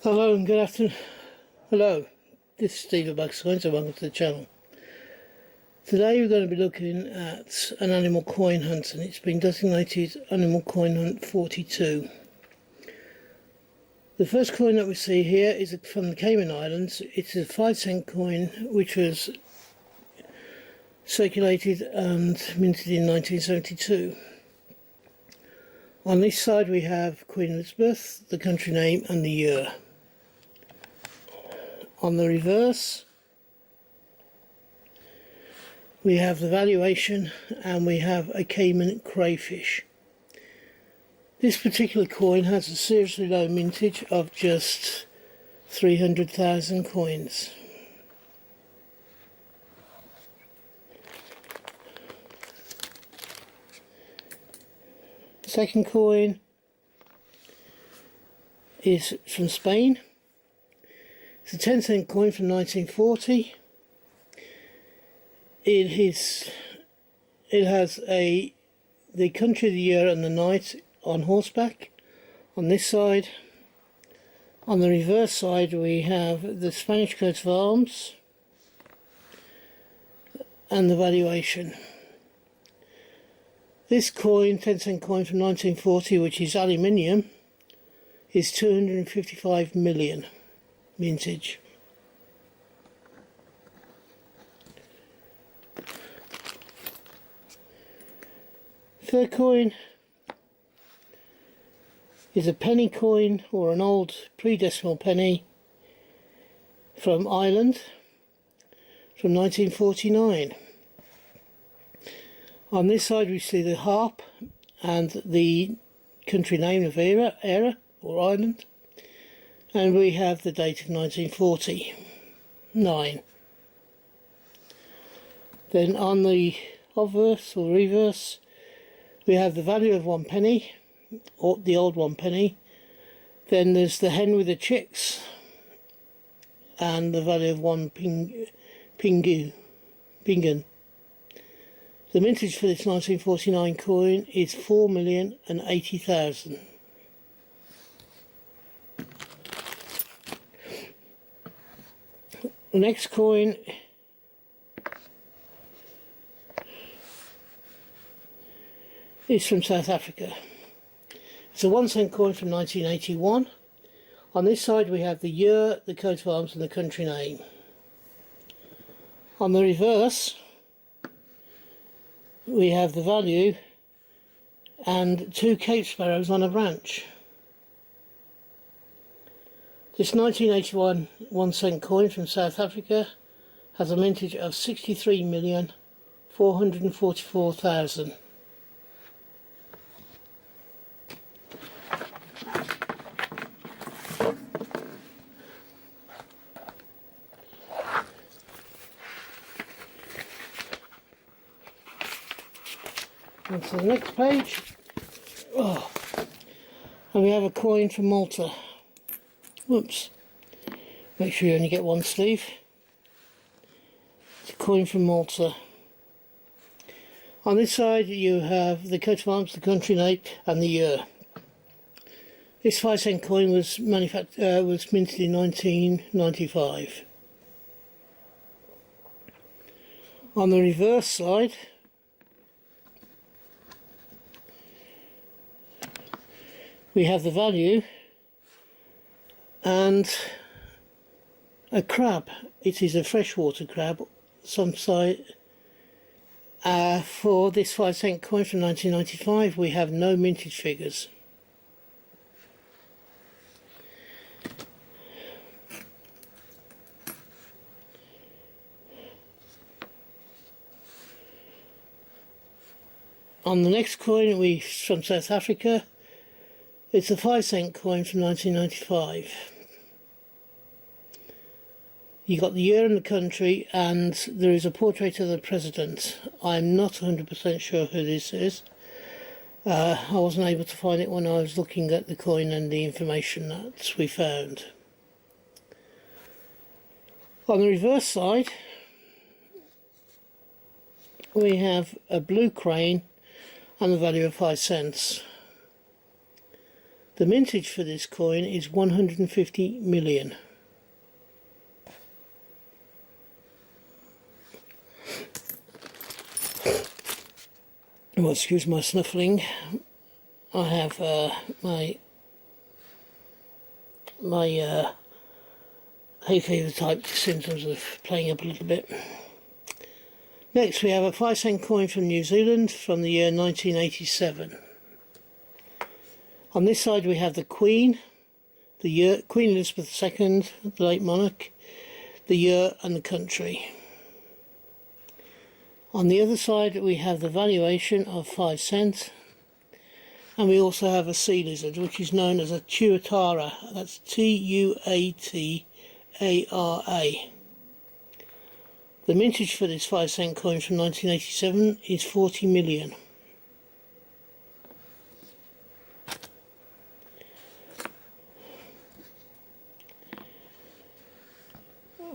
Hello and good afternoon. Hello, this is Steve at Bugscience and welcome to the channel. Today we're going to be looking at an animal coin hunt, and it's been designated Animal Coin Hunt 42. The first coin that we see here is from the Cayman Islands. It's a 5-cent coin which was circulated and minted in 1972. On this side we have Queen Elizabeth, the country name and the year. On the reverse we have the valuation and we have a Cayman crayfish. This particular coin has a seriously low mintage of just 300,000 coins. Second coin is from Spain. It's a 10-cent coin from 1940. It has the country, the year and the night on horseback on this side. On the reverse side we have the Spanish coat of arms and the valuation. This coin, 10-cent coin from 1940, which is aluminium, is 255 million mintage. Third coin is a penny coin, or an old pre-decimal penny from Ireland from 1949. On this side we see the harp and the country name of era or island, and we have the date of 1949. Then on the obverse or reverse we have the value of 1 penny, or the old 1 penny. Then there's the hen with the chicks and the value of 1 pingun. The mintage for this 1949 coin is 4,080,000. The next coin is from South Africa. It's a 1-cent coin from 1981. On this side we have the year, the coat of arms and the country name. On the reverse we have the value and 2 Cape sparrows on a branch. This 1981 1-cent coin from South Africa has a mintage of 63,444,000. And to the next page, and we have a coin from Malta. Whoops, make sure you only get one sleeve. It's a coin from Malta. On this side you have the coat of arms, the country name and the year. This 5-cent coin was minted in 1995. On the reverse side we have the value and a crab. It is a freshwater crab, some size. For this 5-cent coin from 1995 we have no mintage figures. On the next coin from South Africa. It's a 5-cent coin from 1995. You got the year and the country, and there is a portrait of the president. I'm not 100% sure who this is. I wasn't able to find it when I was looking at the coin and the information that we found. On the reverse side we have a blue crane and the value of 5 cents. The mintage for this coin is 150 million. Well, excuse my snuffling. I have my hay fever type symptoms of playing up a little bit. Next we have a 5-cent coin from New Zealand from the year 1987. On this side we have the Queen, the year, Queen Elizabeth II, the late monarch, the year and the country. On the other side we have the valuation of 5 cents, and we also have a sea lizard which is known as a tuatara. That's Tuatara. The mintage for this 5-cent coin from 1987 is 40 million.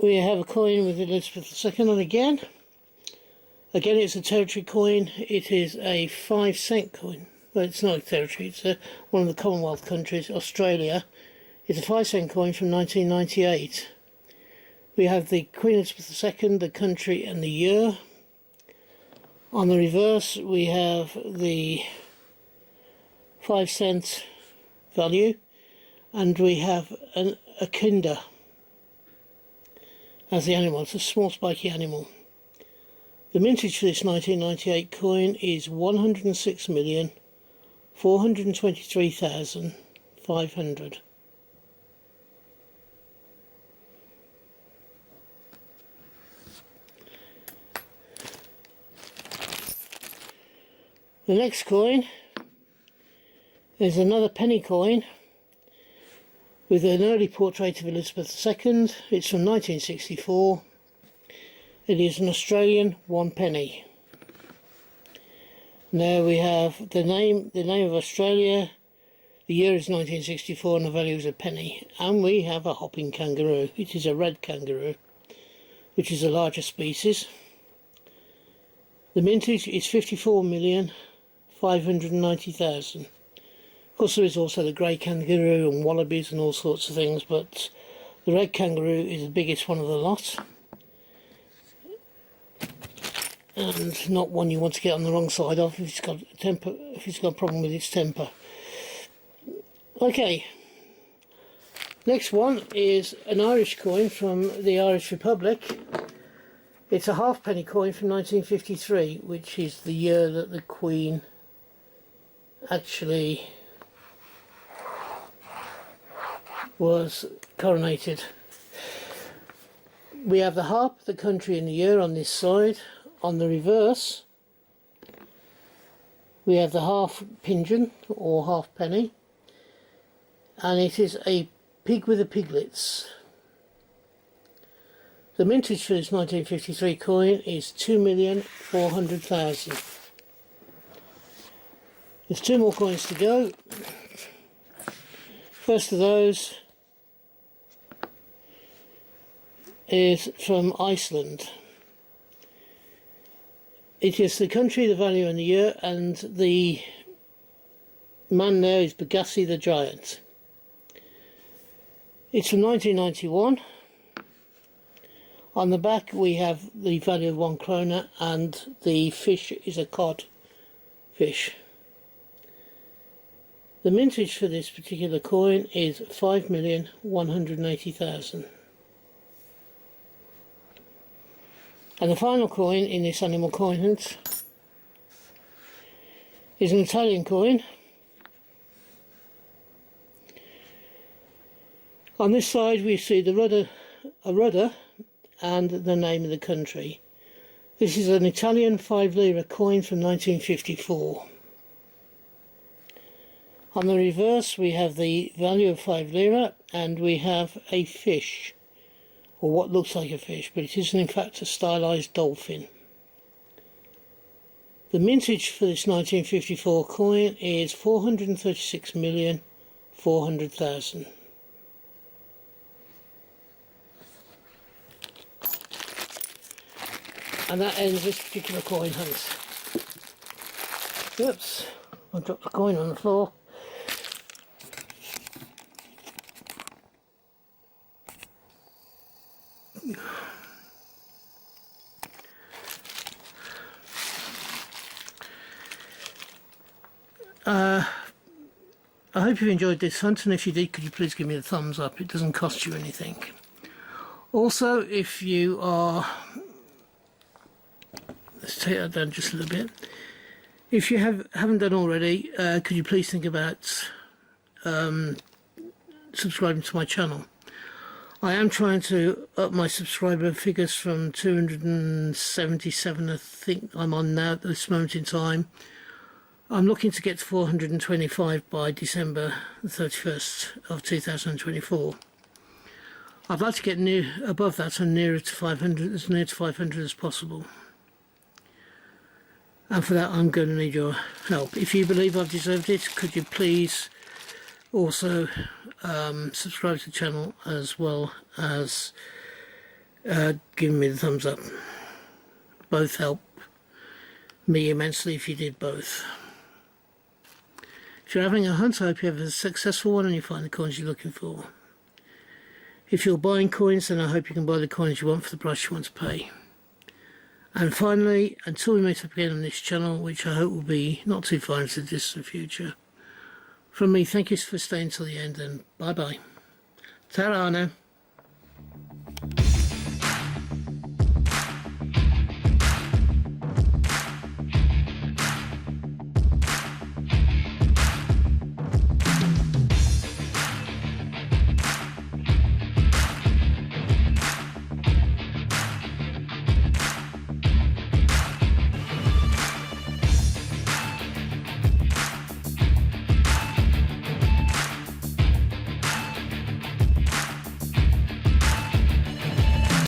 We have a coin with Elizabeth II on again. Again, it's a territory coin. It is a 5-cent coin. Well, it's not a territory, it's one of the Commonwealth countries, Australia. It's a 5-cent coin from 1998. We have the Queen Elizabeth II, the country and the year. On the reverse we have the 5-cent value, and we have a kinder as the animal. It's a small spiky animal. The mintage for this 1998 coin is 106,423,500. The next coin is another penny coin with an early portrait of Elizabeth II. It's from 1964. It is an Australian 1 penny. Now we have the name of Australia, the year is 1964 and the value is a penny. And we have a hopping kangaroo. It is a red kangaroo, which is a larger species. The mintage is 54,590,000. Of course there is also the grey kangaroo and wallabies and all sorts of things, but the red kangaroo is the biggest one of the lot. And not one you want to get on the wrong side of if it's got a problem with its temper. Okay, next one is an Irish coin from the Irish Republic. It's a halfpenny coin from 1953, which is the year that the Queen actually was coronated. We have the harp, the country and the year on this side. On the reverse we have the half pigeon or half penny, and it is a pig with the piglets. The mintage for this 1953 coin is 2,400,000. There's 2 more coins to go. First of those is from Iceland. It is the country, the value and the year, and the man there is Bagassi the Giant. It's from 1991. On the back we have the value of 1 krona, and the fish is a cod fish. The mintage for this particular coin is 5,180,000. And the final coin in this animal coin hunt is an Italian coin. On this side we see a rudder and the name of the country. This is an Italian 5 lira coin from 1954. On the reverse we have the value of 5 lira, and we have a fish, or what looks like a fish, but it isn't in fact a stylized dolphin. The mintage for this 1954 coin is 436,400,000. And that ends this particular coin hunt. Oops, I dropped the coin on the floor. I hope you enjoyed this hunt, and if you did, could you please give me a thumbs up? It doesn't cost you anything. Also, if you are... let's take that down just a little bit. If you haven't done already, could you please think about subscribing to my channel? I am trying to up my subscriber figures from 277, I think I'm on now at this moment in time. I'm looking to get to 425 by December the 31st of 2024. I'd like to get above that and nearer to 500, as near to 500 as possible. And for that I'm going to need your help. If you believe I've deserved it, could you please also subscribe to the channel, as well as giving me the thumbs up. Both help me immensely if you did both. If you're having a hunt, I hope you have a successful one and you find the coins you're looking for. If you're buying coins, then I hope you can buy the coins you want for the price you want to pay. And finally, until we meet up again on this channel, which I hope will be not too far into the distant future, from me, thank you for staying till the end, and bye bye. Ta-ra now.